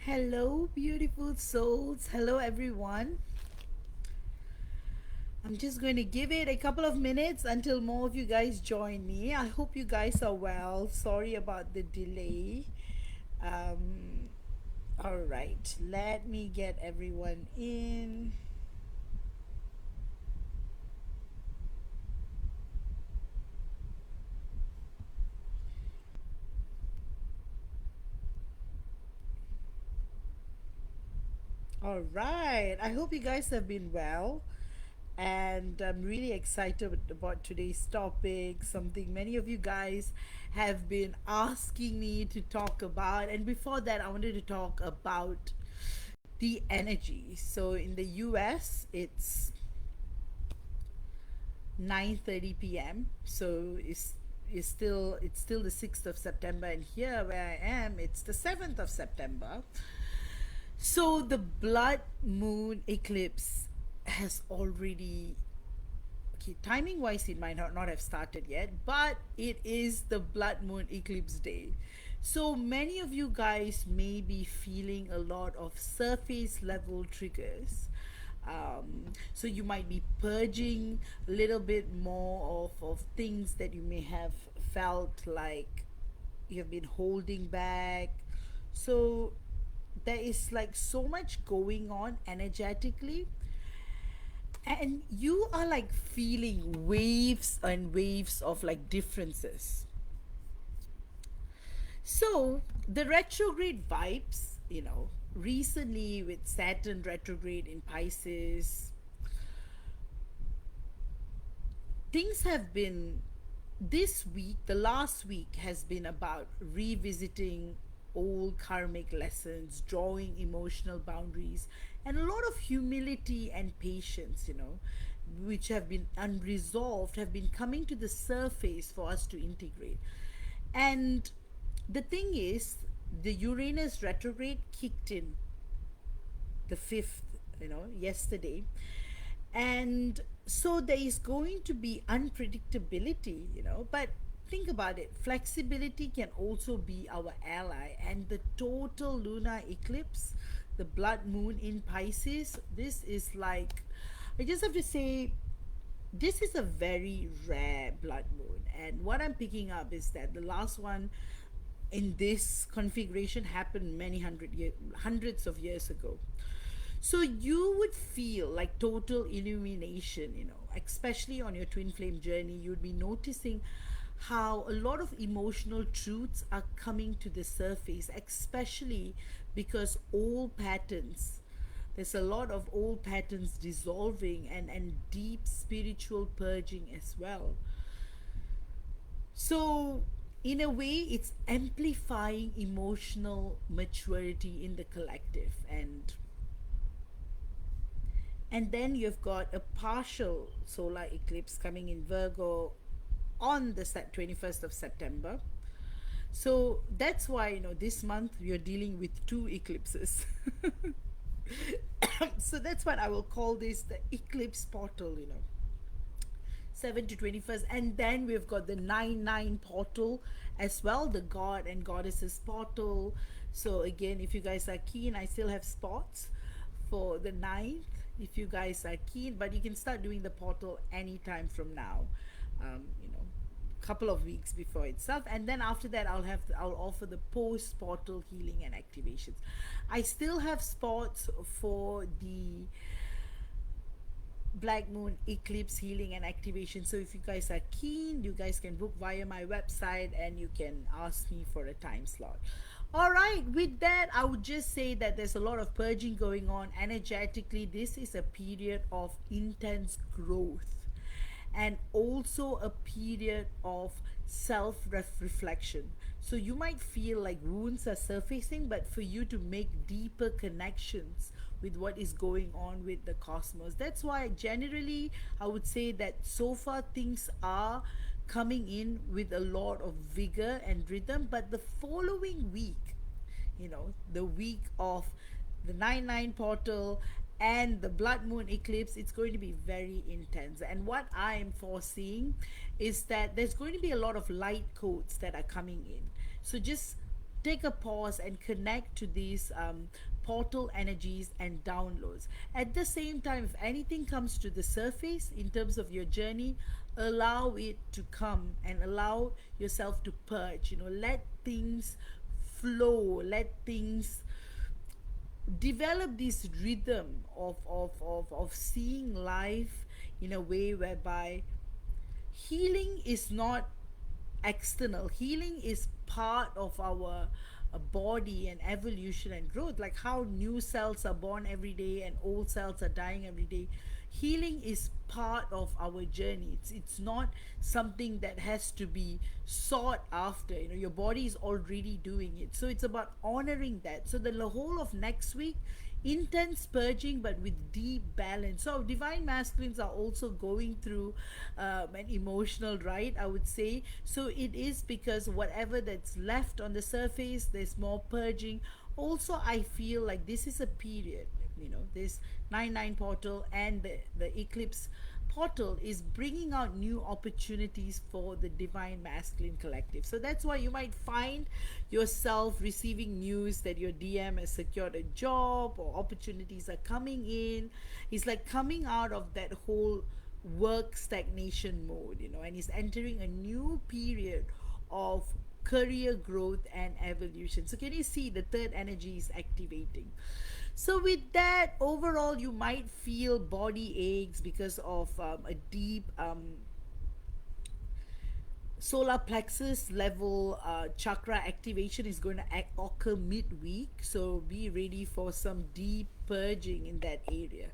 Hello, beautiful souls. Hello, everyone. I'm just going to give it a couple of minutes until more of you guys join me. I hope you guys are well. Sorry about the delay. Um, all right, let me get everyone in. All right, I hope you guys have been well. And I'm really excited about today's topic, something many of you guys have been asking me to talk about. And before that, I wanted to talk about the energy. So in the US, it's 9:30 p.m. So it's still the 6th of September, and here where I am, it's the 7th of September. So the blood moon eclipse has already, okay, timing wise it might not have started yet, but it is the blood moon eclipse day. So many of you guys may be feeling a lot of surface level triggers. So you might be purging a little bit more of things that you may have felt like you have been holding back. So there is like so much going on energetically, and you are like feeling waves and waves of like differences. So the retrograde vibes, recently with Saturn retrograde in Pisces, things have been, this week, the last week has been about revisiting old karmic lessons, drawing emotional boundaries, and a lot of humility and patience, which have been unresolved, have been coming to the surface for us to integrate. And the thing is, the Uranus retrograde kicked in the 5th, yesterday. And so there is going to be unpredictability, but think about it, flexibility can also be our ally. And the total lunar eclipse, the blood moon in Pisces, this is like, I just have to say, this is a very rare blood moon. And what I'm picking up is that the last one in this configuration happened hundreds of years ago. So you would feel like total illumination, especially on your twin flame journey. You'd be noticing how a lot of emotional truths are coming to the surface, especially because old patterns, there's a lot of old patterns dissolving, and deep spiritual purging as well. So in a way, it's amplifying emotional maturity in the collective. And then you've got a partial solar eclipse coming in Virgo on the 21st of September. So that's why, this month we are dealing with two eclipses. So that's what I will call this the eclipse portal, 7 to 21st. And then we've got the 9-9 portal as well, the god and goddesses portal. So again, if you guys are keen, I still have spots for the ninth if you guys are keen, but you can start doing the portal anytime from now. Couple of weeks before itself, and then after that I'll offer the post portal healing and activations. I still have spots for the black moon eclipse healing and activation. So if you guys are keen, you guys can book via my website and you can ask me for a time slot. All right, with that, I would just say that there's a lot of purging going on energetically. This is a period of intense growth, and also a period of self reflection. So you might feel like wounds are surfacing, but for you to make deeper connections with what is going on with the cosmos. That's why generally I would say that so far things are coming in with a lot of vigor and rhythm, but the following week, the week of the 9-9 portal and the blood moon eclipse, it's going to be very intense. And what I am foreseeing is that there's going to be a lot of light codes that are coming in. So just take a pause and connect to these portal energies and downloads. At the same time, if anything comes to the surface in terms of your journey, allow it to come and allow yourself to purge. Let things flow, let things develop this rhythm of seeing life in a way whereby healing is not external. Healing is part of our body and evolution and growth, like how new cells are born every day and old cells are dying every day. Healing is part of our journey. It's not something that has to be sought after. Your body is already doing it, so it's about honoring that. So the whole of next week, intense purging but with deep balance. So divine masculines are also going through an emotional ride, I would say. So it is because whatever that's left on the surface, there's more purging. Also, I feel like this is a period, this 9-9 portal and the eclipse portal is bringing out new opportunities for the divine masculine collective. So that's why you might find yourself receiving news that your DM has secured a job or opportunities are coming in. It's like coming out of that whole work stagnation mode, and is entering a new period of career growth and evolution. So can you see the third energy is activating? So with that, overall, you might feel body aches because of a deep solar plexus level chakra activation is going to occur midweek. So be ready for some deep purging in that area.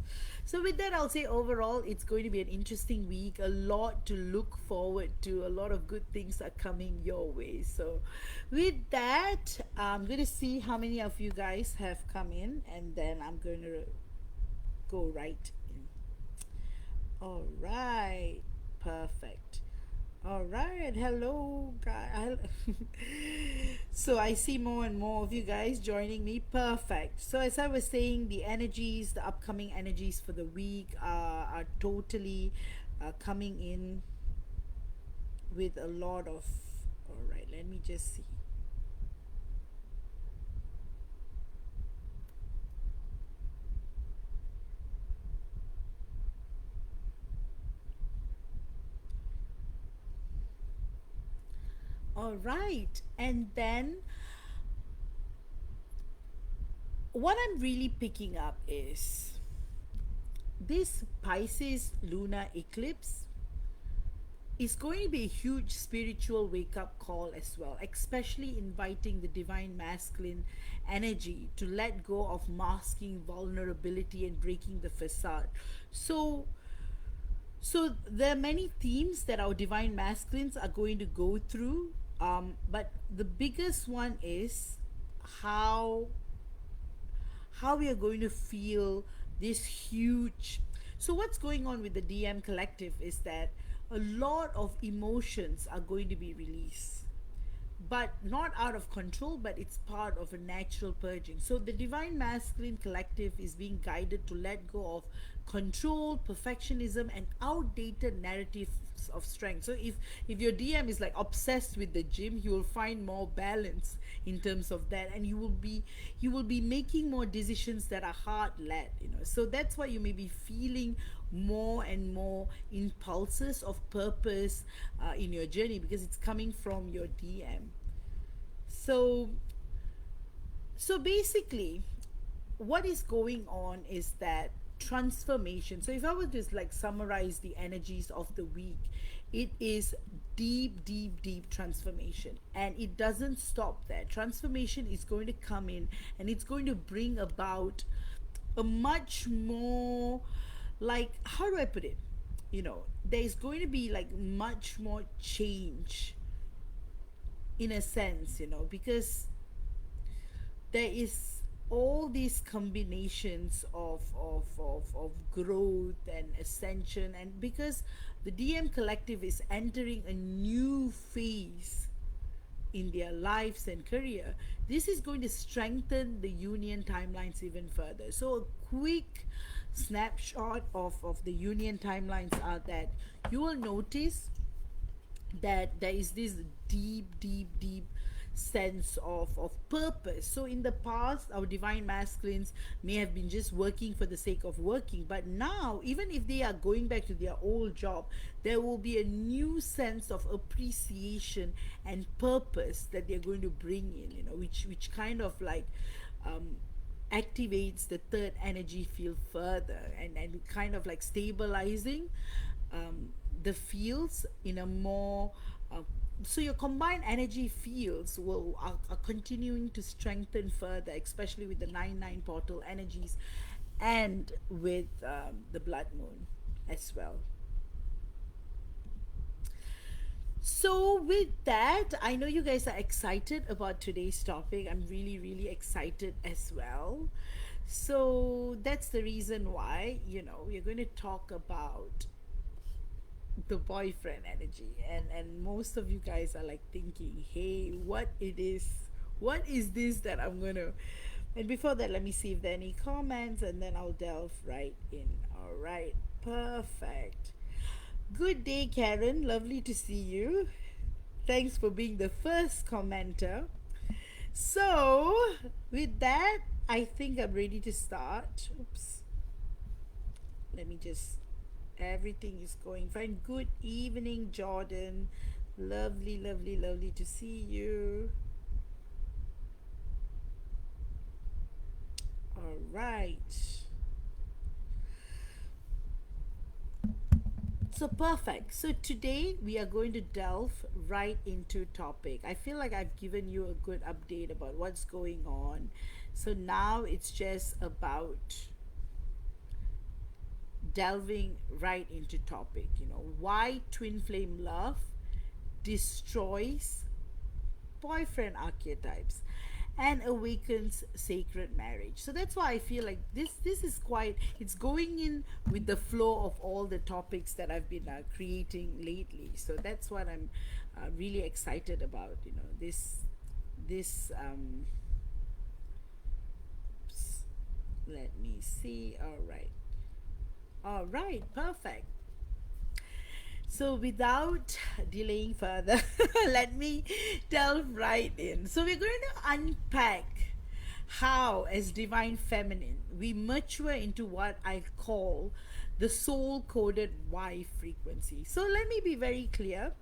So with that, I'll say overall it's going to be an interesting week, a lot to look forward to, a lot of good things are coming your way. So with that, I'm going to see how many of you guys have come in, and then I'm going to go right in. All right, perfect. All right, hello, guys. So I see more and more of you guys joining me. Perfect. So as I was saying, the energies, the upcoming energies for the week are totally coming in with a lot of. All right, let me just see. All right, and then what I'm really picking up is this Pisces lunar eclipse is going to be a huge spiritual wake up call as well, especially inviting the divine masculine energy to let go of masking vulnerability and breaking the facade. So, so there are many themes that our divine masculines are going to go through, but the biggest one is how how we are going to feel this huge. So what's going on with the DM collective is that a lot of emotions are going to be released, but not out of control, but it's part of a natural purging. So the divine masculine collective is being guided to let go of control, perfectionism, and outdated narratives of strength. So if your DM is like obsessed with the gym, you will find more balance in terms of that, and you will be making more decisions that are heart led. So that's why you may be feeling more and more impulses of purpose in your journey, because it's coming from your DM. So so basically, what is going on is that transformation. So if I were to like summarize the energies of the week, it is deep transformation, and it doesn't stop there. Transformation is going to come in, and it's going to bring about a much more, like, how do I put it, there's going to be like much more change in a sense, because there is all these combinations of growth and ascension, and because the DM collective is entering a new phase in their lives and career, this is going to strengthen the union timelines even further. So a quick snapshot of the union timelines are that you will notice that there is this deep sense of purpose. So in the past, our divine masculines may have been just working for the sake of working, but now, even if they are going back to their old job, there will be a new sense of appreciation and purpose that they're going to bring in, which kind of like um, activates the third energy field further, and kind of like stabilizing the fields in a more uh, so your combined energy fields are continuing to strengthen further, especially with the 9-9 portal energies and with the blood moon as well. So, with that, I know you guys are excited about today's topic. I'm really, really excited as well. So, that's the reason why, we're going to talk about the boyfriend energy. And most of you guys are like thinking, hey, what is this that I'm going to. And before that, let me see if there are any comments, and then I'll delve right in. All right, perfect. Good day, Karen. Lovely to see you. Thanks for being the first commenter. So, with that, I think I'm ready to start. Oops. Let me just. Everything is going fine. Good evening, Jordan. Lovely, lovely, lovely to see you. All right. So perfect. So today we are going to delve right into topic. I feel like I've given you a good update about what's going on. So now it's just about delving right into topic, why twin flame love destroys boyfriend archetypes and awakens sacred marriage. So that's why I feel like this is quite, it's going in with the flow of all the topics that I've been creating lately. So that's what I'm really excited about, this let me see. All right, perfect. So, without delaying further, let me delve right in. So, we're going to unpack how, as divine feminine, we mature into what I call the soul coded Y frequency. So, let me be very clear: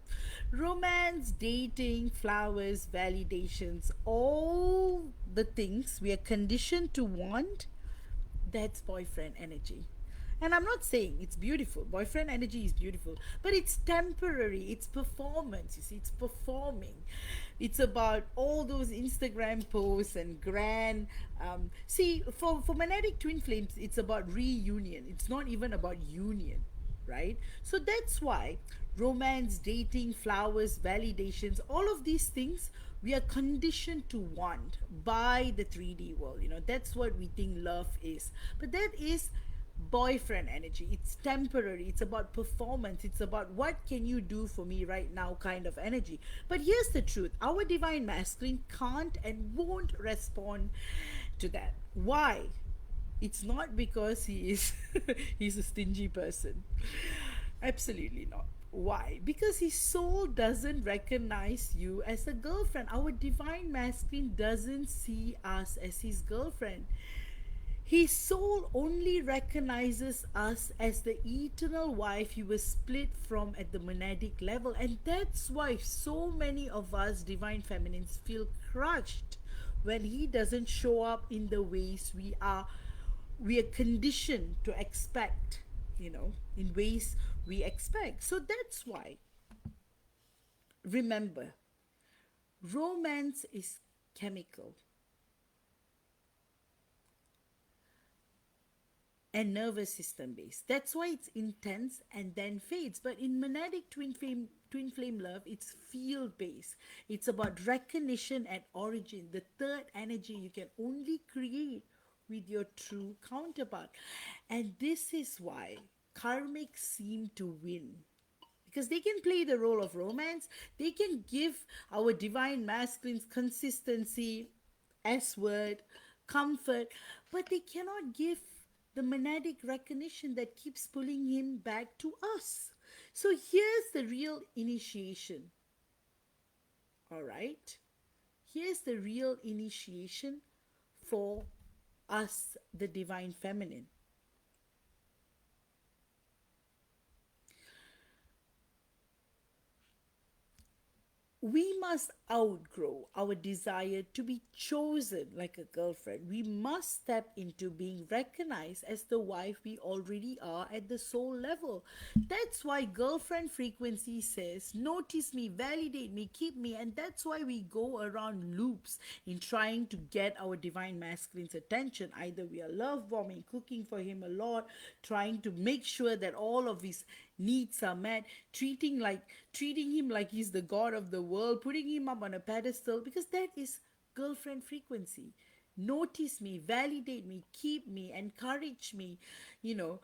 romance, dating, flowers, validations, all the things we are conditioned to want, that's boyfriend energy. And I'm not saying it's beautiful. Boyfriend energy is beautiful, but it's temporary. It's performance. You see, it's performing. It's about all those Instagram posts and grand. See, for Monadic Twin Flames, it's about reunion. It's not even about union, right? So that's why romance, dating, flowers, validations, all of these things we are conditioned to want by the 3D world. That's what we think love is. But that is boyfriend energy. It's temporary. It's about performance. It's about what can you do for me right now kind of energy. But here's the truth: our divine masculine can't and won't respond to that. Why? It's not because he is he's a stingy person. Absolutely not. Why? Because his soul doesn't recognize you as a girlfriend. Our divine masculine doesn't see us as his girlfriend. His soul only recognizes us as the eternal wife he was split from at the monadic level. And that's why so many of us divine feminines feel crushed when he doesn't show up in the ways we are conditioned to expect, in ways we expect. So that's why, remember, romance is chemical and nervous system based. That's why it's intense and then fades. But in monadic twin flame love, it's field based. It's about recognition at origin. The third energy you can only create with your true counterpart. And this is why karmics seem to win, because they can play the role of romance. They can give our divine masculines consistency, S word, comfort, but they cannot give the monadic recognition that keeps pulling him back to us. So here's the real initiation. All right. Here's the real initiation for us, the divine feminine. We must outgrow our desire to be chosen like a girlfriend. We must step into being recognized as the wife we already are at the soul level. That's why girlfriend frequency says, notice me, validate me, keep me. And that's why we go around loops in trying to get our divine masculine's attention. Either we are love bombing, cooking for him a lot, trying to make sure that all of his needs are met, treating him like he's the god of the world, putting him up on a pedestal, because that is girlfriend frequency. Notice me, validate me, keep me, encourage me, you know,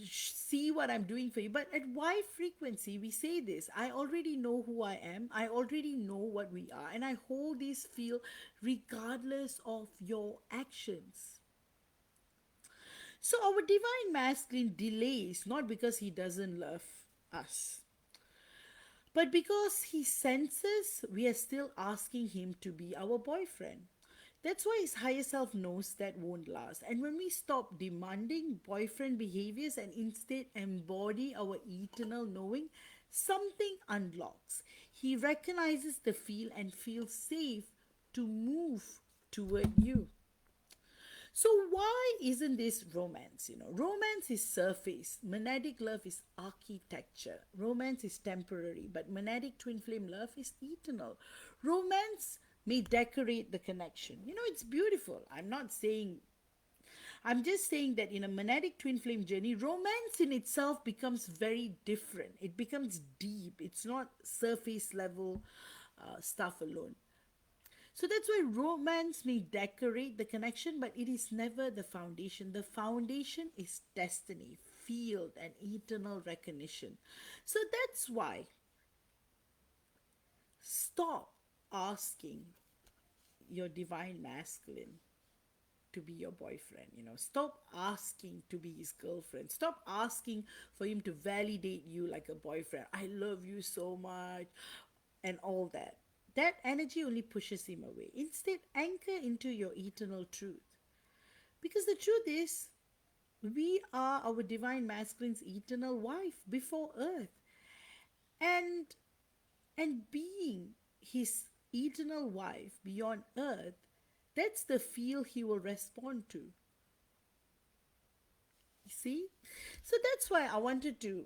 see what I'm doing for you. But at wife frequency, we say this: I already know who I am, I already know what we are, and I hold this feel regardless of your actions. So our divine masculine delays not because he doesn't love us, but because he senses we are still asking him to be our boyfriend. That's why his higher self knows that won't last. And when we stop demanding boyfriend behaviors and instead embody our eternal knowing, something unlocks. He recognizes the feel and feels safe to move toward you. So why isn't this romance? Romance is surface. Monadic love is architecture. Romance is temporary, but monadic twin flame love is eternal. Romance may decorate the connection. It's beautiful. I'm just saying that in a monadic twin flame journey, romance in itself becomes very different. It becomes deep. It's not surface level stuff alone. So that's why romance may decorate the connection, but it is never the foundation. The foundation is destiny, field, and eternal recognition. So that's why stop asking your divine masculine to be your boyfriend. Stop asking to be his girlfriend. Stop asking for him to validate you like a boyfriend. I love you so much, and all that. That energy only pushes him away. Instead, anchor into your eternal truth. Because the truth is, we are our divine masculine's eternal wife before earth. And being his eternal wife beyond earth, that's the feel he will respond to. You see? So that's why I wanted to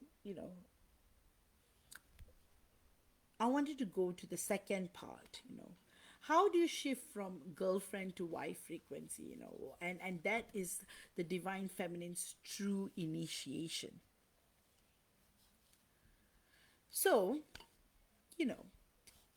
go to the second part. How do you shift from girlfriend to wife frequency, and that is the divine feminine's true initiation. So, you know,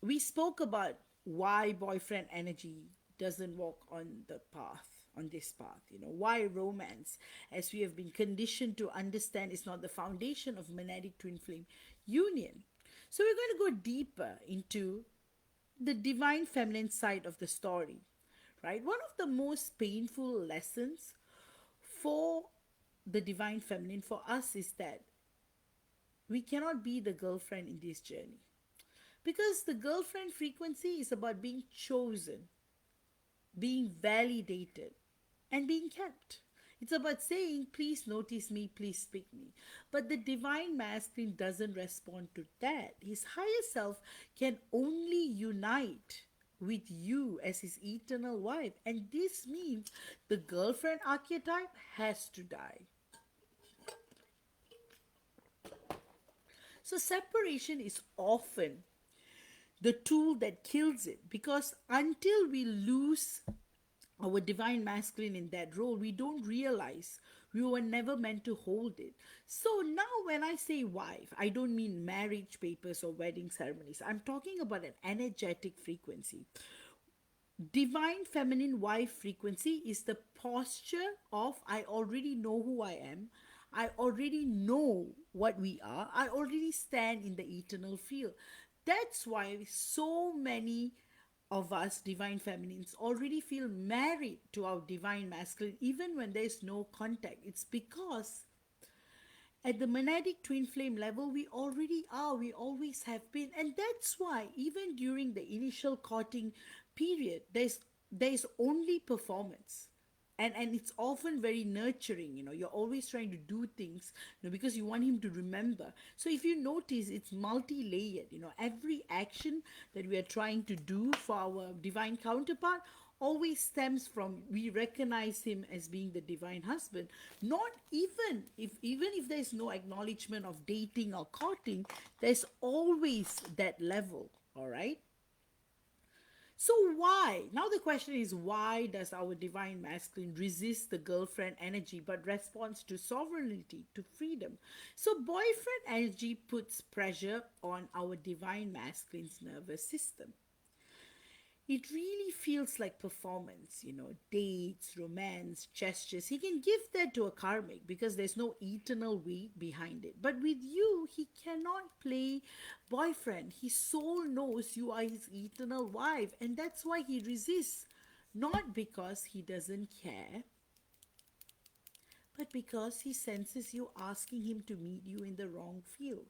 we spoke about why boyfriend energy doesn't walk on this path, why romance, as we have been conditioned to understand, is not the foundation of monadic twin flame union. So we're going to go deeper into the divine feminine side of the story, right? One of the most painful lessons for the divine feminine for us is that we cannot be the girlfriend in this journey, because the girlfriend frequency is about being chosen, being validated, and being kept. It's about saying, please notice me, please speak me. But the divine masculine doesn't respond to that. His higher self can only unite with you as his eternal wife. And this means the girlfriend archetype has to die. So separation is often the tool that kills it, because until we lose our divine masculine in that role, we don't realize we were never meant to hold it. So now when I say wife, I don't mean marriage papers or wedding ceremonies. I'm talking about an energetic frequency. Divine feminine wife frequency is the posture of, I already know who I am, I already know what we are, I already stand in the eternal field. That's why so many of us divine feminines already feel married to our divine masculine even when there's no contact. It's because At the monadic twin flame level, we already are, we always have been. And that's why, even during the initial courting period, there's only performance. And it's often very nurturing, you're always trying to do things, because you want him to remember. So if you notice, it's multi-layered. Every action that we are trying to do for our divine counterpart always stems from, we recognize him as being the divine husband. Not even if there's no acknowledgement of dating or courting, there's always that level. All right. So why? Now the question is, why does our divine masculine resist the girlfriend energy but responds to sovereignty, to freedom? So boyfriend energy puts pressure on our divine masculine's nervous system. It really feels like performance, dates, romance, gestures. He can give that to a karmic because there's no eternal weight behind it. But with you, he cannot play boyfriend. His soul knows you are his eternal wife, and that's why he resists. Not because he doesn't care, but because he senses you asking him to meet you in the wrong field.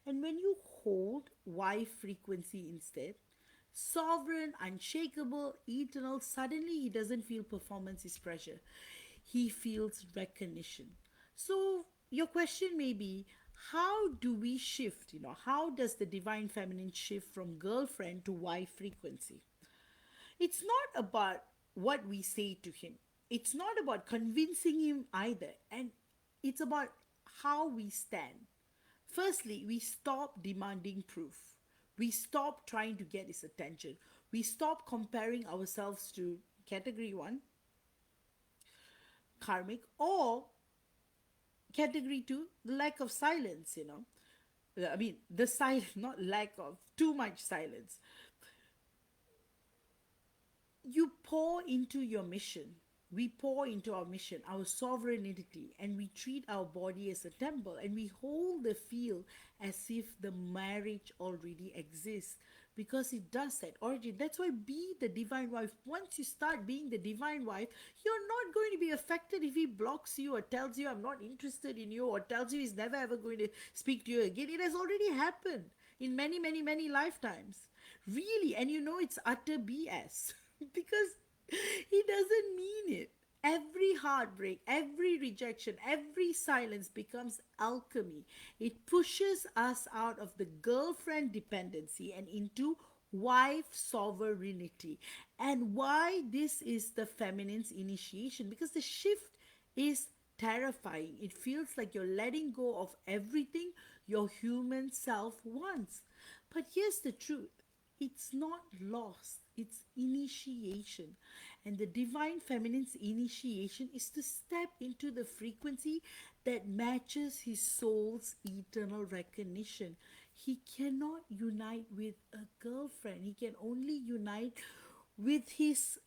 And when you hold wife frequency instead, sovereign, unshakable, eternal, suddenly he doesn't feel performance is pressure. He feels recognition. So your question may be, how do we shift? How does the divine feminine shift from girlfriend to wife frequency? It's not about what we say to him. It's not about convincing him either. And it's about how we stand. Firstly, we stop demanding proof. We stop trying to get his attention. We stop comparing ourselves to category 1, karmic, or category 2, the lack of silence. I mean, the silence, not lack of, too much silence. You pour into your mission. We pour into our mission, our sovereignty, and we treat our body as a temple, and we hold the field as if the marriage already exists, because it does that origin. That's why be the divine wife. Once you start being the divine wife, you're not going to be affected if he blocks you or tells you I'm not interested in you, or tells you he's never ever going to speak to you again. It has already happened in many, many, many lifetimes. Really, and it's utter BS. Because he doesn't mean it. Every heartbreak, every rejection, every silence becomes alchemy. It pushes us out of the girlfriend dependency and into wife sovereignty. And why this is the feminine's initiation? Because the shift is terrifying. It feels like you're letting go of everything your human self wants. But here's the truth, it's not lost, it's initiation. And the divine feminine's initiation is to step into the frequency that matches his soul's eternal recognition. He cannot unite with a girlfriend, he can only unite with his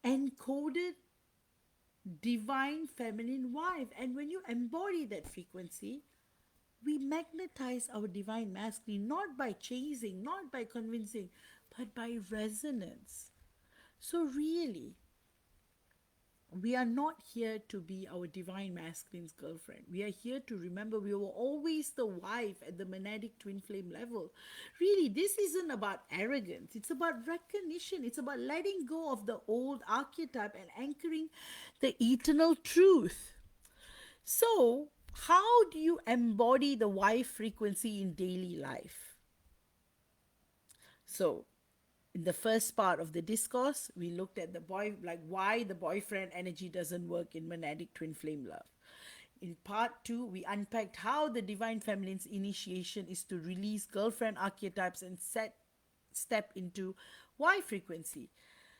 encoded divine feminine wife. And when you embody that frequency, we magnetize our divine masculine, not by chasing, not by convincing, but by resonance. So, really, we are not here to be our divine masculine's girlfriend. We are here to remember we were always the wife at the monadic twin flame level. Really, this isn't about arrogance, it's about recognition, it's about letting go of the old archetype and anchoring the eternal truth. So, how do you embody the wife frequency in daily life? So, in the first part of the discourse, we looked at the why the boyfriend energy doesn't work in monadic twin flame love. In part 2, we unpacked how the divine feminine's initiation is to release girlfriend archetypes and step into Y frequency.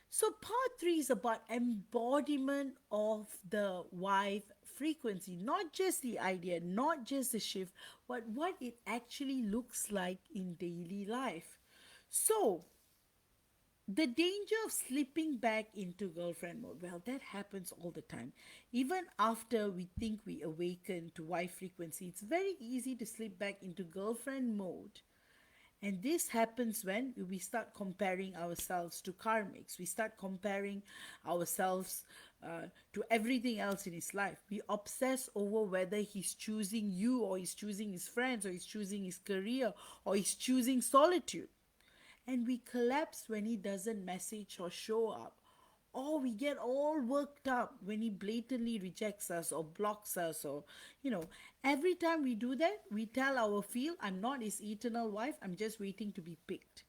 So part 3 is about embodiment of the wife frequency, not just the idea, not just the shift, but what it actually looks like in daily life. So the danger of slipping back into girlfriend mode, well, that happens all the time. Even after we think we awaken to wife frequency, it's very easy to slip back into girlfriend mode. And this happens when we start comparing ourselves to karmics. We start comparing ourselves to everything else in his life. We obsess over whether he's choosing you, or he's choosing his friends, or he's choosing his career, or he's choosing solitude. And we collapse when he doesn't message or show up. Or we get all worked up when he blatantly rejects us or blocks us, or, every time we do that, we tell our feel, I'm not his eternal wife, I'm just waiting to be picked.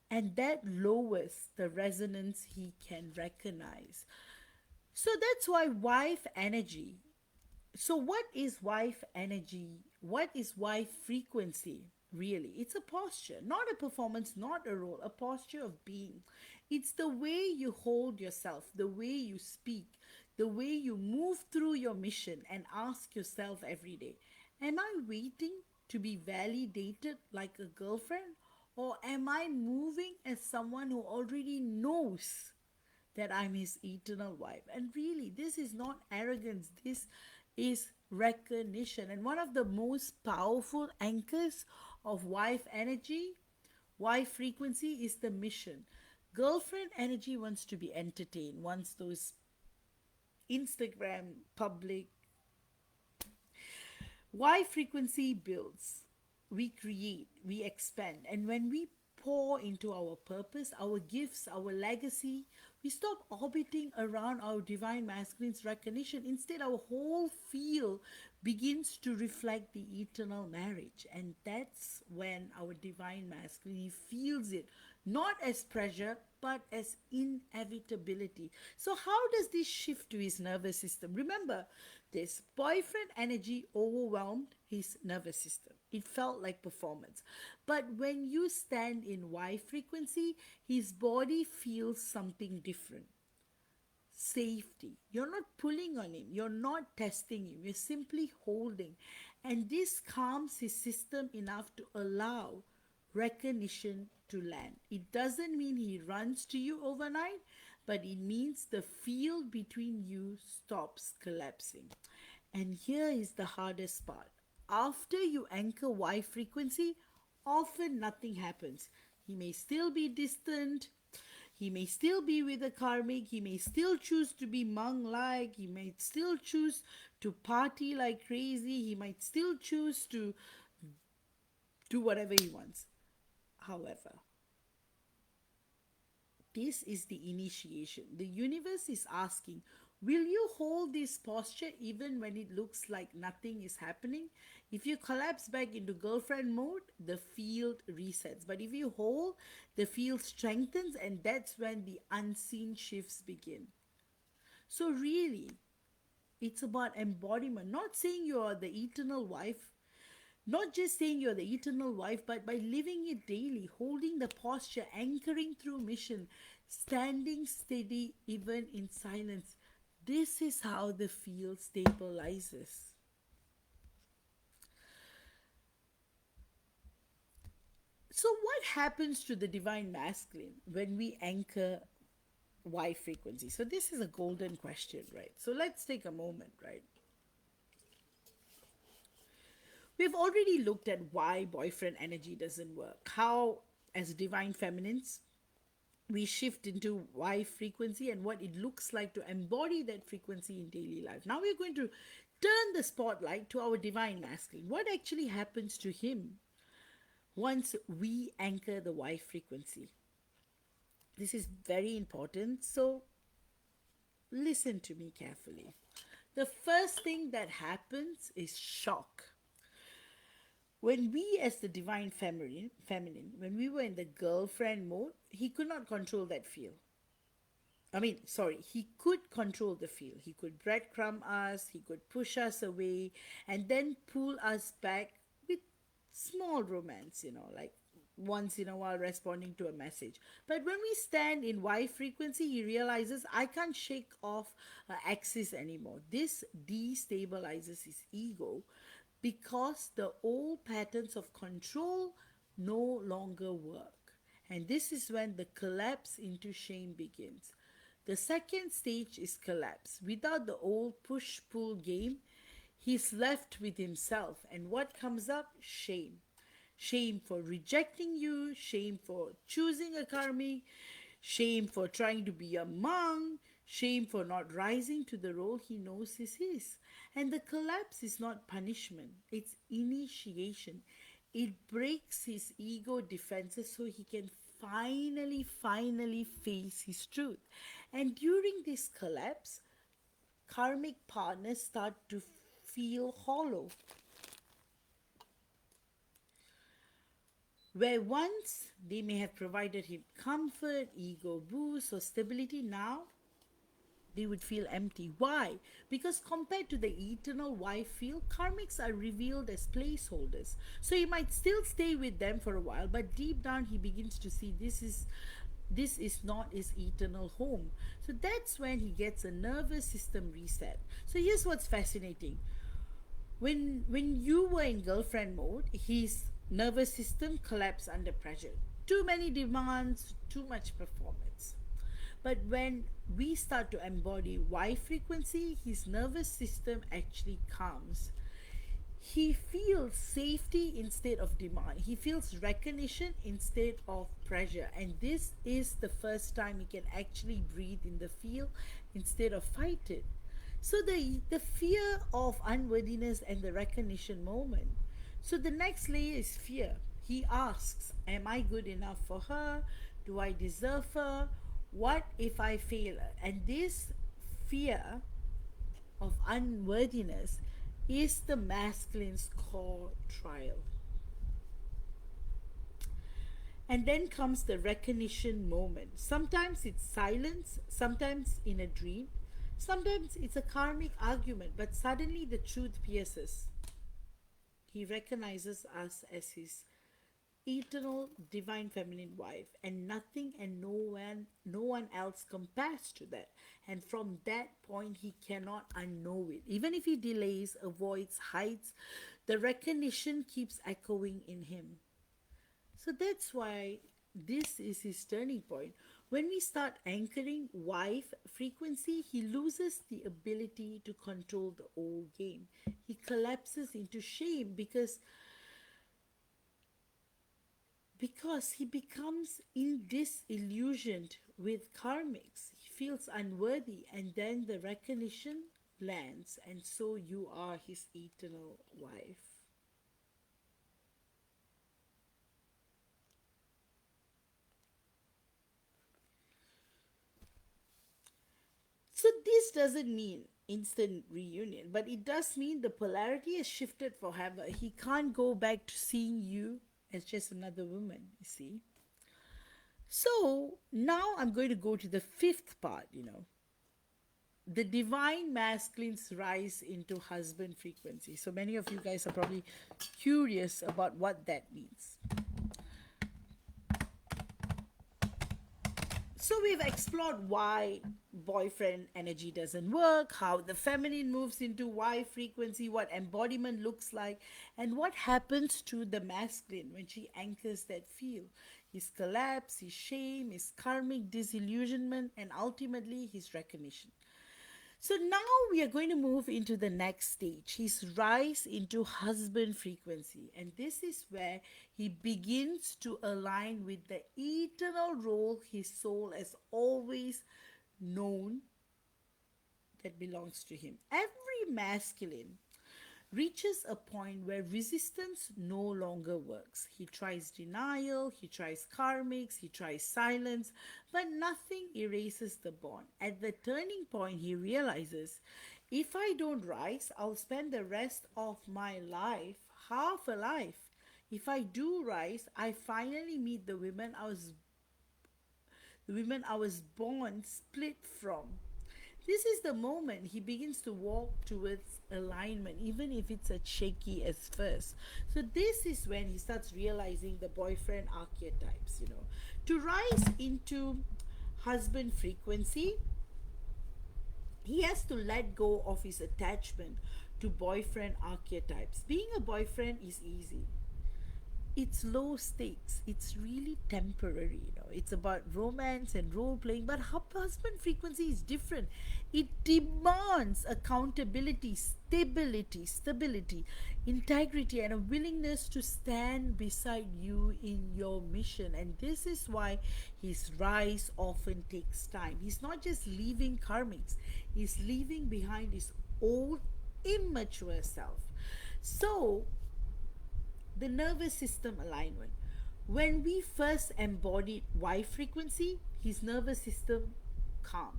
And that lowers the resonance he can recognize. So that's why wife energy. So, what is wife energy? What is wife frequency? Really, it's a posture, not a performance, not a role, a posture of being. It's the way you hold yourself, the way you speak, the way you move through your mission and ask yourself every day, am I waiting to be validated like a girlfriend? Or am I moving as someone who already knows that I'm his eternal wife? And really, this is not arrogance, this is recognition. And one of the most powerful anchors of wife energy, wife frequency, is the mission. Girlfriend energy wants to be entertained, wants those Instagram public. Why frequency builds? We create, we expand, and when we pour into our purpose, our gifts, our legacy, we stop orbiting around our divine masculine's recognition. Instead, our whole field begins to reflect the eternal marriage, and that's when our divine masculine feels it not as pressure but as inevitability. So, how does this shift to his nervous system? Remember, this boyfriend energy overwhelmed his nervous system. It felt like performance. But when you stand in Y frequency, his body feels something different. Safety. You're not pulling on him, you're not testing him, you're simply holding. And this calms his system enough to allow recognition to land. It doesn't mean he runs to you overnight, but it means the field between you stops collapsing. And here is the hardest part. After you anchor Y frequency, often nothing happens. He may still be distant, he may still be with a karmic, he may still choose to be monk like, he might still choose to party like crazy, he might still choose to do whatever he wants. However, this is the initiation. The universe is asking, will you hold this posture even when it looks like nothing is happening? If you collapse back into girlfriend mode, the field resets. But if you hold, the field strengthens, and that's when the unseen shifts begin. So, really, it's about embodiment, not saying you are the eternal wife, not just saying you're the eternal wife, but by living it daily, holding the posture, anchoring through mission, standing steady even in silence. This is how the field stabilizes. So, what happens to the divine masculine when we anchor Y frequency? So, this is a golden question, right? So, let's take a moment, right? We've already looked at why boyfriend energy doesn't work, how, as divine feminines, we shift into Y frequency and what it looks like to embody that frequency in daily life. Now we're going to turn the spotlight to our divine masculine. What actually happens to him once we anchor the Y frequency? This is very important, so listen to me carefully. The first thing that happens is shock. When we, as the divine feminine, when we were in the girlfriend mode, he could not control that feel. He could control the field. He could breadcrumb us, he could push us away, and then pull us back with small romance, like once in a while responding to a message. But when we stand in Y frequency, he realizes I can't shake off axis anymore. This destabilizes his ego because the old patterns of control no longer work. And this is when the collapse into shame begins. The second stage is collapse. Without the old push pull game, he's left with himself. And what comes up? Shame. Shame for rejecting you, shame for choosing a karmic, shame for trying to be a monk, shame for not rising to the role he knows is his. And the collapse is not punishment, it's initiation. It breaks his ego defenses so he can finally face his truth. And during this collapse, karmic partners start to feel hollow. Where once they may have provided him comfort, ego boost, or stability, now they would feel empty. Why? Because compared to the eternal wife field, karmics are revealed as placeholders. So he might still stay with them for a while, but deep down he begins to see this is not his eternal home. So that's when he gets a nervous system reset. So here's what's fascinating. When you were in girlfriend mode, his nervous system collapsed under pressure. Too many demands, too much performance. But when we start to embody Y frequency, his nervous system actually calms. He feels safety instead of demand. He feels recognition instead of pressure. And this is the first time he can actually breathe in the field instead of fight it. So the fear of unworthiness and the recognition moment. So the next layer is fear. He asks, am I good enough for her? Do I deserve her? What if I fail her? And this fear of unworthiness is the masculine's core trial. And then comes the recognition moment. Sometimes it's silence, sometimes in a dream, sometimes it's a karmic argument, but suddenly the truth pierces. He recognizes us as his eternal divine feminine wife, and nothing and no one else compares to that. And from that point he cannot unknow it. Even if he delays, avoids, hides, the recognition keeps echoing in him. So that's why this is his turning point. When we start anchoring wife frequency, he loses the ability to control the old game. He collapses into shame because he becomes in disillusioned with karmics. He feels unworthy, and then the recognition lands, and so you are his eternal wife. So this doesn't mean instant reunion, but it does mean the polarity has shifted forever. He can't go back to seeing you as just another woman, you see. So now I'm going to go to the fifth part. The divine masculines rise into husband frequency. So many of you guys are probably curious about what that means. So we've explored why boyfriend energy doesn't work, how the feminine moves into Y frequency, what embodiment looks like, and what happens to the masculine when she anchors that field. His collapse, his shame, his karmic disillusionment, and ultimately his recognition. So now we are going to move into the next stage, his rise into husband frequency. And this is where he begins to align with the eternal role his soul has always known that belongs to him. Every masculine reaches a point where resistance no longer works. He tries denial, he tries karmics, he tries silence, but nothing erases the bond. At the turning point, he realizes if I don't rise, I'll spend the rest of my life half alive. If I do rise, I finally meet the women I was born split from. This is the moment he begins to walk towards alignment, even if it's a shaky at first. So this is when he starts realizing the boyfriend archetypes. To rise into husband frequency, he has to let go of his attachment to boyfriend archetypes. Being a boyfriend is easy. it's low stakes, it's really temporary, it's about romance and role playing. But husband frequency is different. It demands accountability, stability, integrity, and a willingness to stand beside you in your mission. And this is why his rise often takes time. He's not just leaving karmics, he's leaving behind his old immature self. So the nervous system alignment. When we first embodied Y frequency, his nervous system calmed.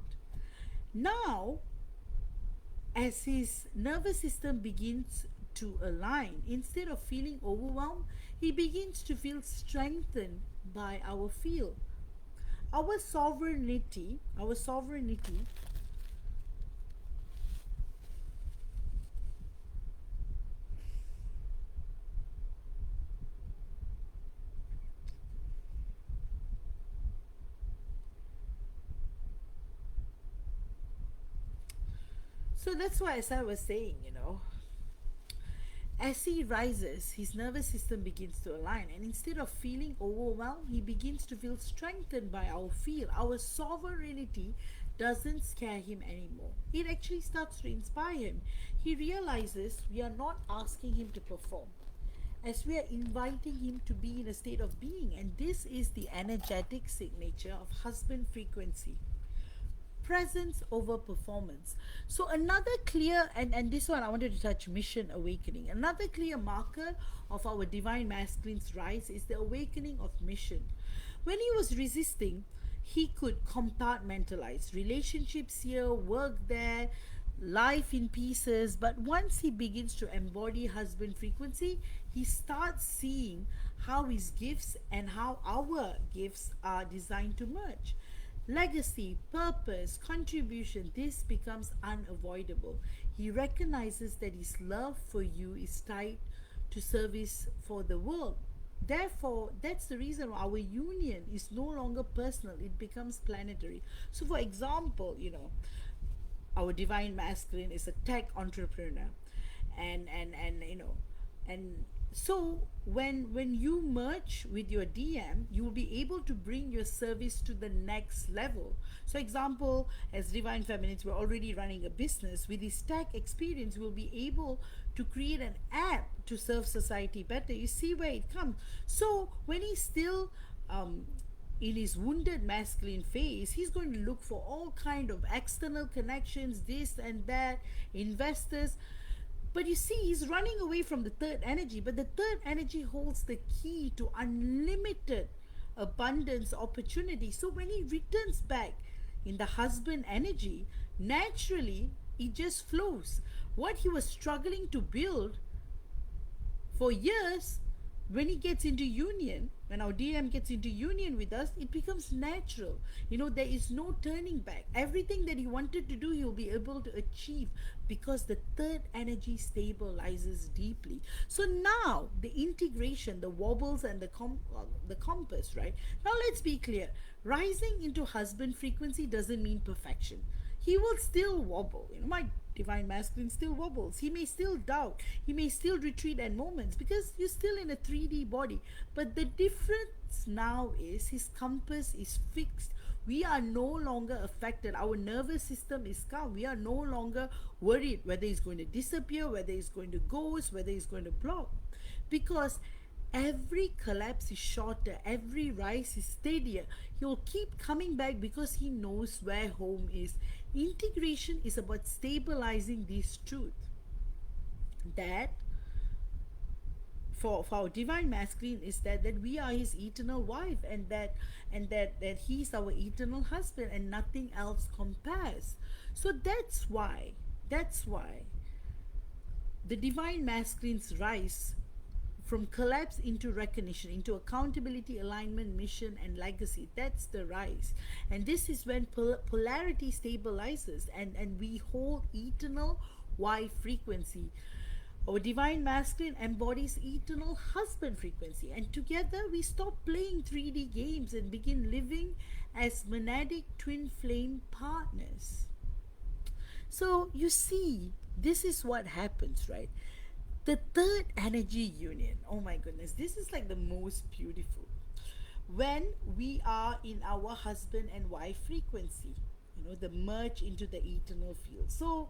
Now, as his nervous system begins to align, instead of feeling overwhelmed, he begins to feel strengthened by our field. Our sovereignty. So that's why, as I was saying, as he rises, his nervous system begins to align, and instead of feeling overwhelmed, he begins to feel strengthened by our field. Our sovereignty doesn't scare him anymore. It actually starts to inspire him. He realizes we are not asking him to perform, as we are inviting him to be in a state of being, and this is the energetic signature of husband frequency: presence over performance. So another clear, and this one I wanted to touch, mission awakening. Another clear marker of our divine masculine's rise is the awakening of mission. When he was resisting, he could compartmentalize relationships here, work there, life in pieces. But once he begins to embody husband frequency, he starts seeing how his gifts and how our gifts are designed to merge. Legacy, purpose, contribution, this becomes unavoidable. He recognizes that his love for you is tied to service for the world. Therefore, that's the reason why our union is no longer personal, it becomes planetary. So, for example, our divine masculine is a tech entrepreneur, and so when you merge with your DM, you will be able to bring your service to the next level. So example, as divine feminines, we're already running a business. With this tech experience, we'll be able to create an app to serve society better. You see where it comes. So when he's still in his wounded masculine phase, he's going to look for all kind of external connections, this and that, investors. But you see, he's running away from the third energy. But the third energy holds the key to unlimited abundance opportunity. So when he returns back in the husband energy, naturally it just flows. What he was struggling to build for years, when he gets into union, when our DM gets into union with us, it becomes natural. There is no turning back. Everything that he wanted to do, he'll be able to achieve, because the third energy stabilizes deeply. So now the integration, the wobbles, and the compass, right? Now let's be clear. Rising into husband frequency doesn't mean perfection. He will still wobble. My divine masculine still wobbles. He may still doubt. He may still retreat at moments, because you're still in a 3D body. But the difference now is his compass is fixed. We are no longer affected. Our nervous system is calm. We are no longer worried whether he's going to disappear, whether he's going to ghost, whether he's going to block. Because every collapse is shorter, every rise is steadier. He'll keep coming back because he knows where home is. Integration is about stabilizing this truth that for our divine masculine is that we are his eternal wife, and that he's our eternal husband, and nothing else compares. So that's why the divine masculine's rise from collapse into recognition, into accountability, alignment, mission, and legacy. That's the rise. And this is when polarity stabilizes, and we hold eternal Y frequency. Our divine masculine embodies eternal husband frequency, and together we stop playing 3D games and begin living as monadic twin flame partners. So you see, this is what happens, right? The third energy union, oh my goodness, this is like the most beautiful. When we are in our husband and wife frequency, the merge into the eternal field. So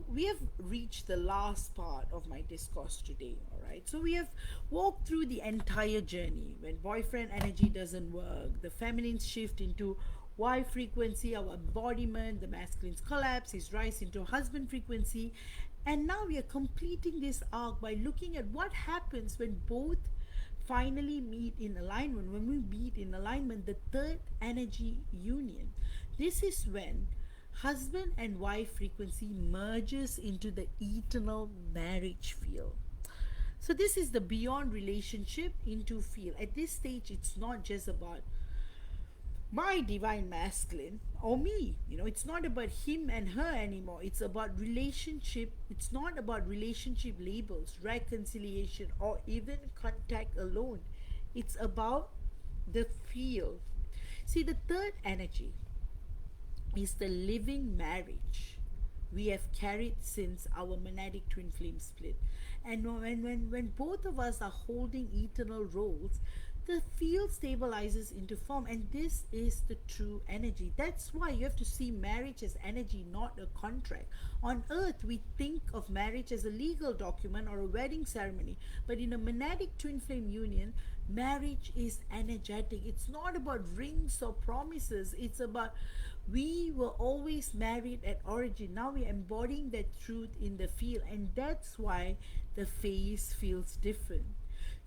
we have reached the last part of my discourse today, all right? So we have walked through the entire journey. When boyfriend energy doesn't work, the feminine shift into wife frequency, our embodiment, the masculine's collapse, his rise into husband frequency. And now we are completing this arc by looking at what happens when both finally meet in alignment. When we meet in alignment, the third energy union. This is when husband and wife frequency merges into the eternal marriage field. So this is the beyond relationship into field. At this stage, it's not just about my divine masculine or me. It's not about him and her anymore. It's about relationship. It's not about relationship labels, reconciliation, or even contact alone. It's about the field. See, the third energy is the living marriage we have carried since our monadic twin flame split. And when both of us are holding eternal roles, the field stabilizes into form, and this is the true energy. That's why you have to see marriage as energy, not a contract. On earth, we think of marriage as a legal document or a wedding ceremony, but in a monadic twin flame union, marriage is energetic. It's not about rings or promises. It's about we were always married at origin. Now we're embodying that truth in the field, and that's why the face feels different.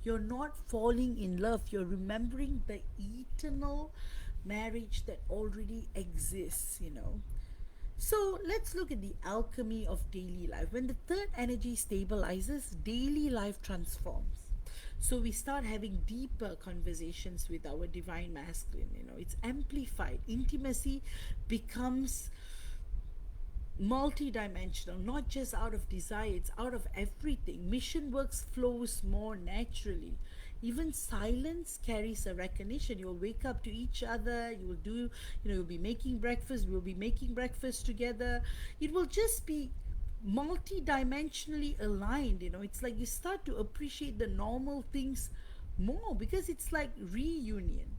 You're not falling in love, you're remembering the eternal marriage that already exists. So let's look at the alchemy of daily life. When the third energy stabilizes, daily life transforms. So we start having deeper conversations with our divine masculine. It's amplified. Intimacy becomes multidimensional, not just out of desire, it's out of everything. Mission works flows more naturally. Even silence carries a recognition. You'll wake up to each other, you will do, you'll be making breakfast, we'll be making breakfast together. It will just be multidimensionally aligned. It's like you start to appreciate the normal things more because it's like reunion,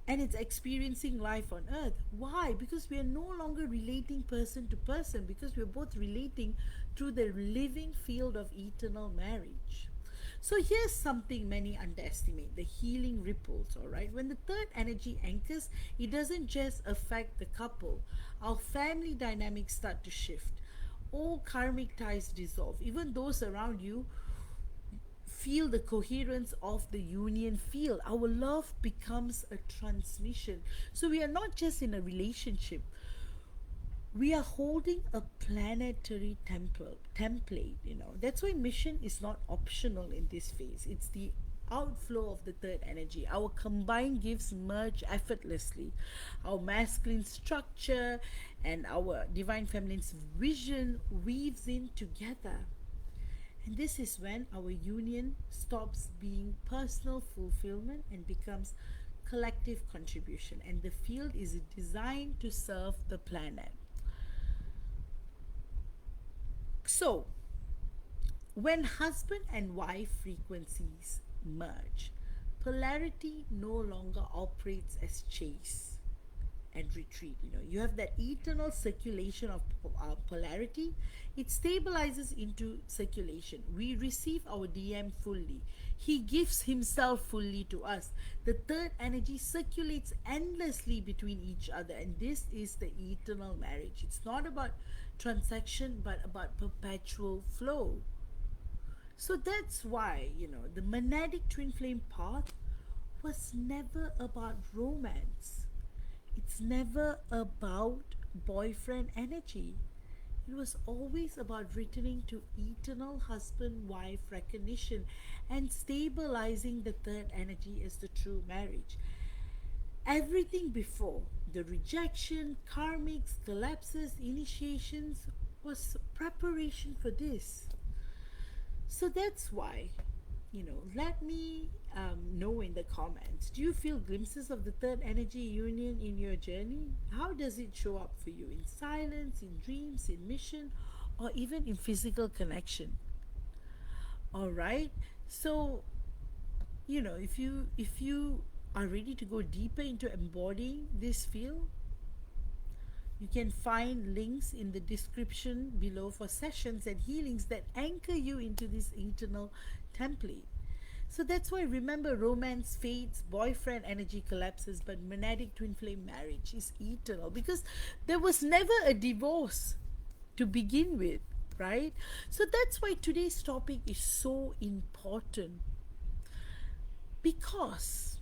and it's experiencing life on earth. Why? Because we are no longer relating person to person, because we're both relating through the living field of eternal marriage. So here's something many underestimate: the healing ripples. All right, when the third energy anchors, it doesn't just affect the couple. Our family dynamics start to shift. All karmic ties dissolve. Even those around you feel the coherence of the union field. Our love becomes a transmission. So we are not just in a relationship, we are holding a planetary template. That's why mission is not optional in this phase. It's the outflow of the third energy. Our combined gifts merge effortlessly. Our masculine structure and our divine feminine's vision weaves in together. And this is when our union stops being personal fulfillment and becomes collective contribution. And the field is designed to serve the planet. So, when husband and wife frequencies merge, polarity no longer operates as chase and retreat. You have that eternal circulation of polarity. It stabilizes into circulation. We receive our DM fully, he gives himself fully to us. The third energy circulates endlessly between each other, and this is the eternal marriage. It's not about transaction but about perpetual flow. So that's why the monadic twin flame path was never about romance. It's never about boyfriend energy. It was always about returning to eternal husband wife recognition and stabilizing the third energy as the true marriage. Everything before, the rejection, karmics, collapses, initiations, was preparation for this. So that's why, let me know in the comments. Do you feel glimpses of the third energy union in your journey? How does it show up for you? In silence, in dreams, in mission, or even in physical connection? All right. So, if you are ready to go deeper into embodying this field, you can find links in the description below for sessions and healings that anchor you into this eternal template. So that's why, remember, romance fades, boyfriend energy collapses, but monadic twin flame marriage is eternal because there was never a divorce to begin with, right? So that's why today's topic is so important, because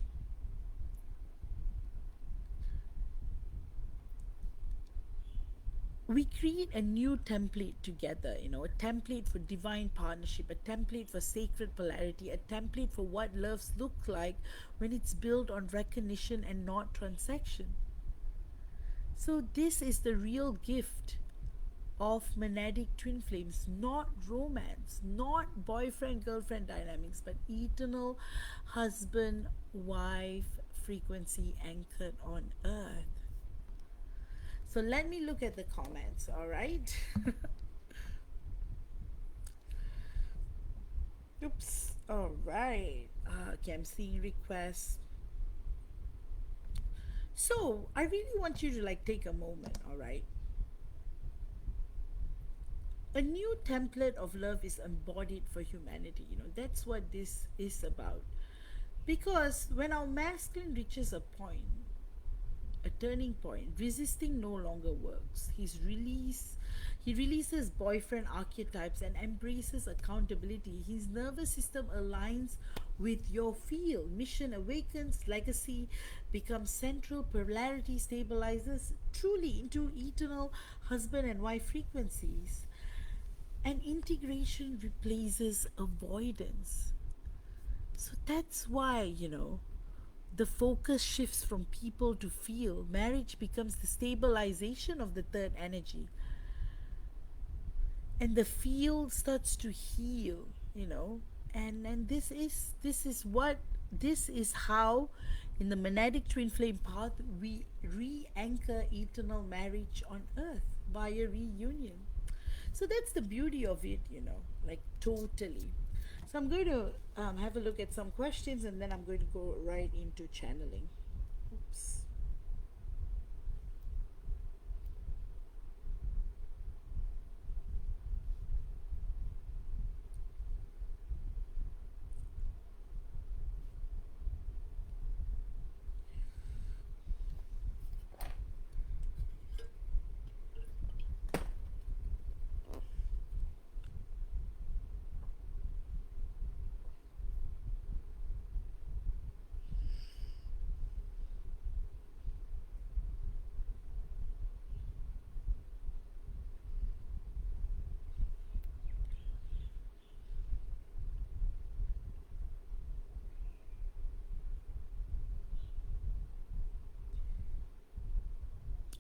we create a new template together, a template for divine partnership, a template for sacred polarity, a template for what loves look like when it's built on recognition and not transaction. So this is the real gift of monadic twin flames, not romance, not boyfriend girlfriend dynamics, but eternal husband wife frequency anchored on earth. So let me look at the comments, all right? Oops. All right. Okay, I'm seeing requests. So I really want you to like take a moment, all right? A new template of love is embodied for humanity. That's what this is about. Because when our masculine reaches a turning point, resisting no longer works. He releases boyfriend archetypes and embraces accountability. His nervous system aligns with your field. Mission awakens, legacy becomes central, polarity stabilizes truly into eternal husband and wife frequencies. And integration replaces avoidance. So that's why, the focus shifts from people to feel. Marriage becomes the stabilization of the third energy. And the field starts to heal. And this is how in the monadic twin flame path we re-anchor eternal marriage on earth via reunion. So that's the beauty of it, like totally. So I'm going to have a look at some questions and then I'm going to go right into channeling. Oops.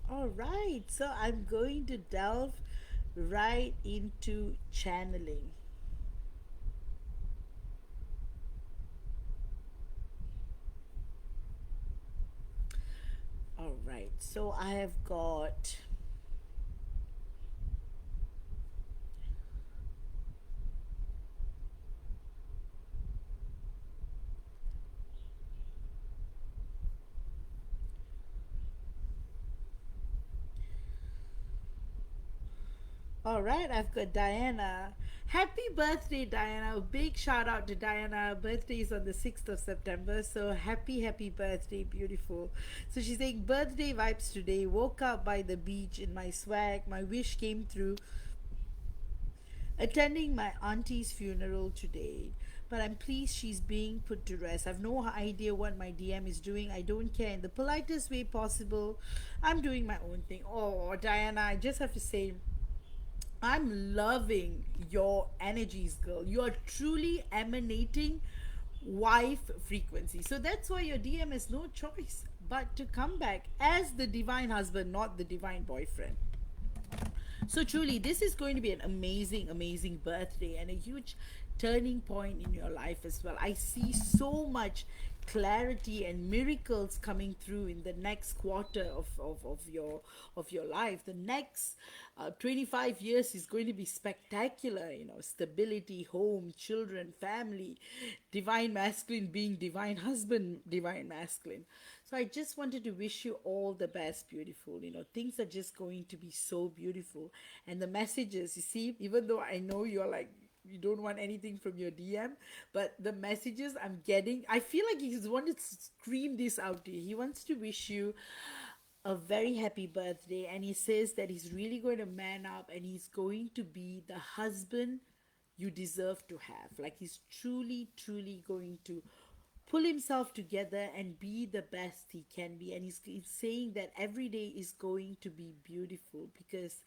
All right, so I'm going to delve right into channeling. All right, so I have got. All right, I've got Diana. Happy birthday, Diana. A big shout out to Diana. Her birthday is on the 6th of September. So happy birthday, beautiful. So she's saying, birthday vibes today. Woke up by the beach in my swag. My wish came through. Attending my auntie's funeral today. But I'm pleased she's being put to rest. I've no idea what my DM is doing. I don't care. In the politest way possible, I'm doing my own thing. Oh, Diana, I just have to say, I'm loving your energies, girl. You are truly emanating wife frequency. So that's why your DM has no choice but to come back as the divine husband, not the divine boyfriend. So truly, this is going to be an amazing birthday and a huge turning point in your life as well. I see so much clarity and miracles coming through in the next quarter of your life. The next 25 years is going to be spectacular. You know, stability, home, children, family, divine masculine being divine husband, divine masculine. So I just wanted to wish you all the best, beautiful. You know, things are just going to be so beautiful. And the messages, you see, even though I know you're like, you don't want anything from your DM, but the messages I'm getting, I feel like he's wanted to scream this out to you. He wants to wish you a very happy birthday, and he says that he's really going to man up and he's going to be the husband you deserve to have. Like he's truly, truly going to pull himself together and be the best he can be. And he's saying that every day is going to be beautiful, because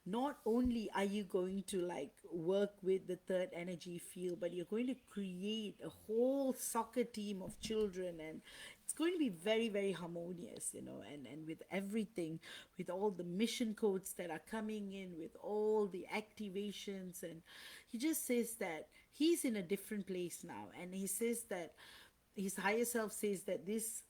not only are you going to like work with the third energy field, but you're going to create a whole soccer team of children, and it's going to be very, very harmonious, you know. And with everything, with all the mission codes that are coming in, with all the activations, and he just says that he's in a different place now, and he says that his higher self says that this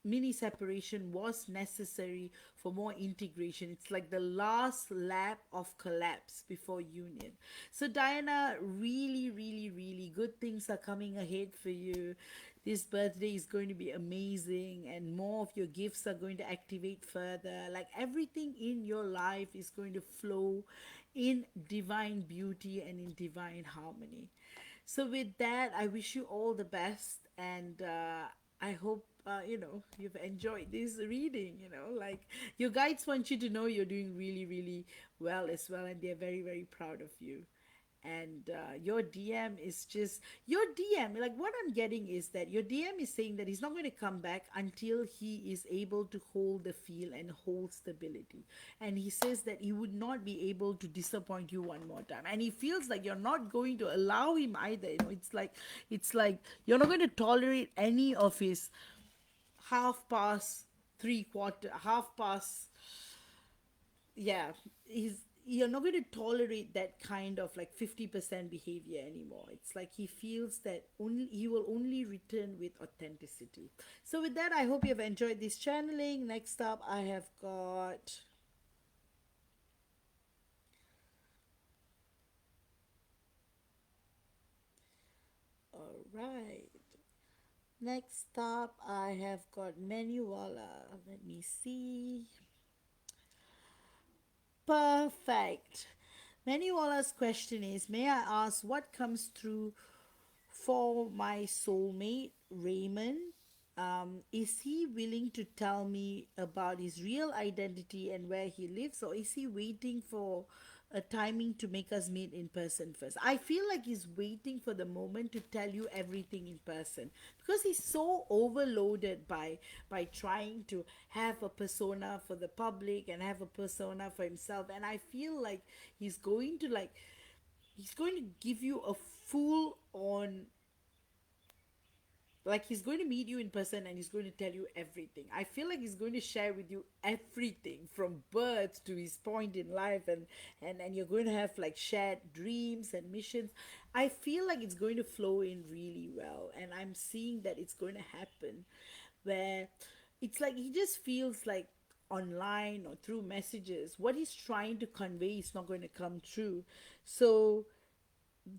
mini separation was necessary for more integration. It's like the last lap of collapse before union. So Diana, really, really, really good things are coming ahead for you. This birthday is going to be amazing, and more of your gifts are going to activate further. Like everything in your life is going to flow in divine beauty and in divine harmony. So with that, I wish you all the best, and I hope you know, you've enjoyed this reading. You know, like your guides want you to know you're doing really, really well as well, and they're very, very proud of you. And your DM is just your DM. Like what I'm getting is that your DM is saying that he's not going to come back until he is able to hold the feel and hold stability. And he says that he would not be able to disappoint you one more time. And he feels like you're not going to allow him either. You know, it's like you're not going to tolerate any of his half past three quarter half past, yeah, he's you're not going to tolerate that kind of like 50% behavior anymore. It's like he feels that only he will only return with authenticity. So with that, I hope you have enjoyed this channeling. Next up, I have got, all right, next up I have got Manuela. Let me see. Perfect. Manuela's question is, may I ask what comes through for my soulmate, Raymond? Is he willing to tell me about his real identity and where he lives, or is he waiting for a timing to make us meet in person first? I feel like he's waiting for the moment to tell you everything in person, because he's so overloaded by trying to have a persona for the public and have a persona for himself. And I feel like he's going to give you a full on, like he's going to meet you in person and he's going to tell you everything. I feel like he's going to share with you everything from birth to his point in life, and you're going to have like shared dreams and missions. I feel like it's going to flow in really well, and I'm seeing that it's going to happen, where it's like he just feels like online or through messages what he's trying to convey is not going to come true. So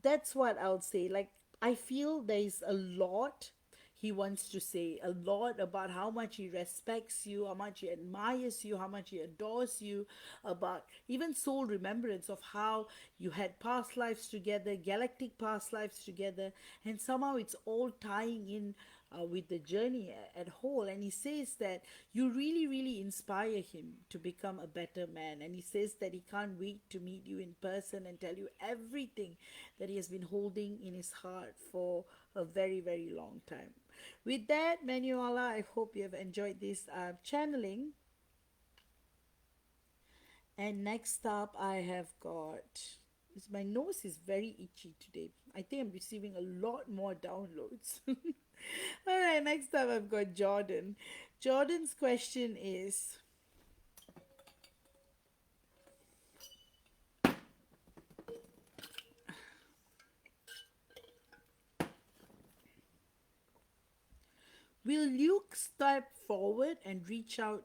that's what I'll say. Like, I feel there's a lot he wants to say, a lot about how much he respects you, how much he admires you, how much he adores you, about even soul remembrance of how you had past lives together, galactic past lives together, and somehow it's all tying in with the journey at whole. And he says that you really, really inspire him to become a better man. And he says that he can't wait to meet you in person and tell you everything that he has been holding in his heart for a very, very long time. With that, Manuela, I hope you have enjoyed this channeling. And next up, I have got. My nose is very itchy today. I think I'm receiving a lot more downloads. All right, next up, I've got Jordan. Jordan's question is, Will Luke step forward and reach out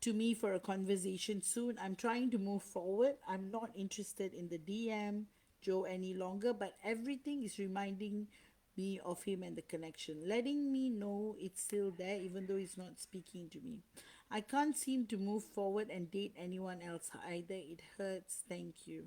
to me for a conversation soon? I'm trying to move forward. I'm not interested in the DM Joe any longer, but everything is reminding me of him and the connection, letting me know it's still there even though he's not speaking to me. I can't seem to move forward and date anyone else either. It hurts. Thank you.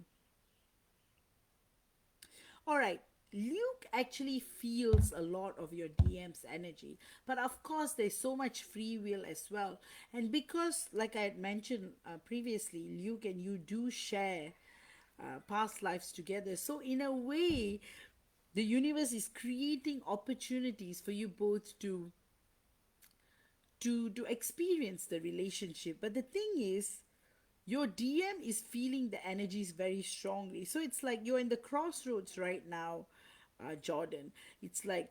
All right. Luke actually feels a lot of your DM's energy, but of course, there's so much free will as well. And because, like I had mentioned previously, Luke and you do share past lives together, so in a way, the universe is creating opportunities for you both to experience the relationship. But the thing is, your DM is feeling the energies very strongly. So it's like you're in the crossroads right now, Jordan. It's like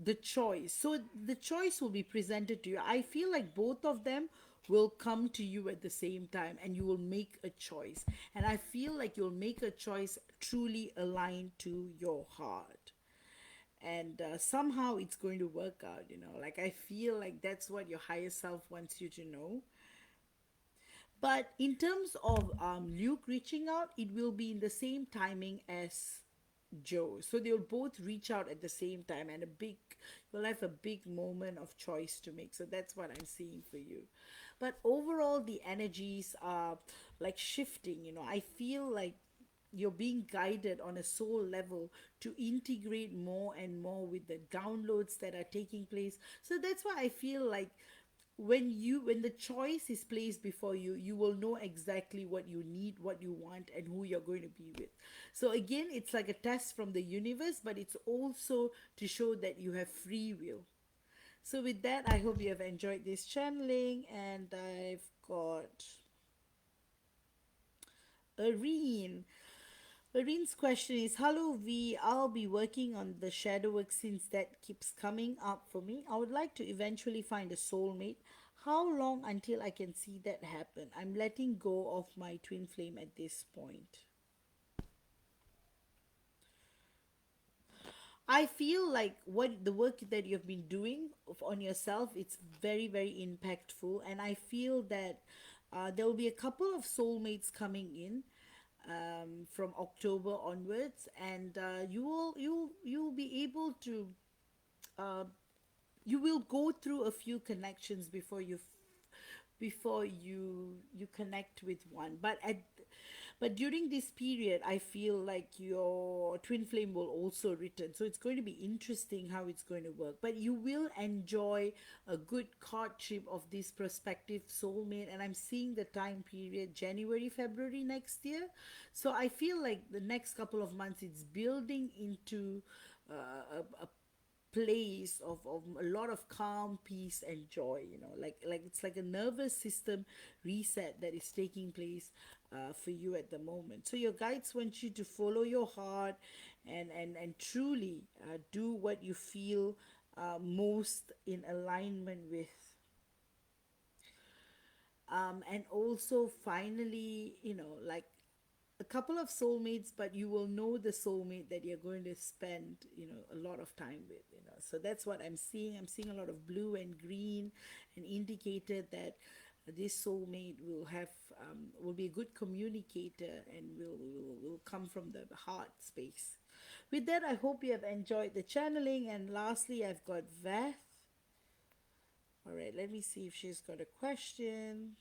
the choice. So the choice will be presented to you. I feel like both of them will come to you at the same time and you will make a choice. And I feel like you'll make a choice truly aligned to your heart. And somehow it's going to work out, like I feel like that's what your higher self wants you to know. But in terms of Luke reaching out, it will be in the same timing as Joe. So they'll both reach out at the same time, and you'll have a big moment of choice to make. So that's what I'm seeing for you. But overall, the energies are like shifting. I feel like you're being guided on a soul level to integrate more and more with the downloads that are taking place. So that's why I feel like when the choice is placed before you, you will know exactly what you need, what you want, and who you're going to be with. So again, it's like a test from the universe, but it's also to show that you have free will. So with that, I hope you have enjoyed this channeling, and I've got Arene. Arine's question is, hello V, I'll be working on the shadow work since that keeps coming up for me. I would like to eventually find a soulmate. How long until I can see that happen? I'm letting go of my twin flame at this point. I feel like what the work that you've been doing on yourself, it's very, very impactful. And I feel that there will be a couple of soulmates coming in from October onwards, and you'll be able to uh, you will go through a few connections before you connect with one. But during this period, I feel like your twin flame will also return, so it's going to be interesting how it's going to work. But you will enjoy a good courtship of this prospective soulmate, and I'm seeing the time period January February next year. So I feel like the next couple of months it's building into a place of a lot of calm, peace, and joy. Like it's like a nervous system reset that is taking place for you at the moment. So your guides want you to follow your heart and truly do what you feel most in alignment with. And also finally, like a couple of soulmates, but you will know the soulmate that you're going to spend a lot of time with. So that's what I'm seeing a lot of blue and green, and indicated that this soulmate will be a good communicator and will come from the heart space. With that, I hope you have enjoyed the channeling. And lastly, I've got Vath. All right, let me see if she's got a question.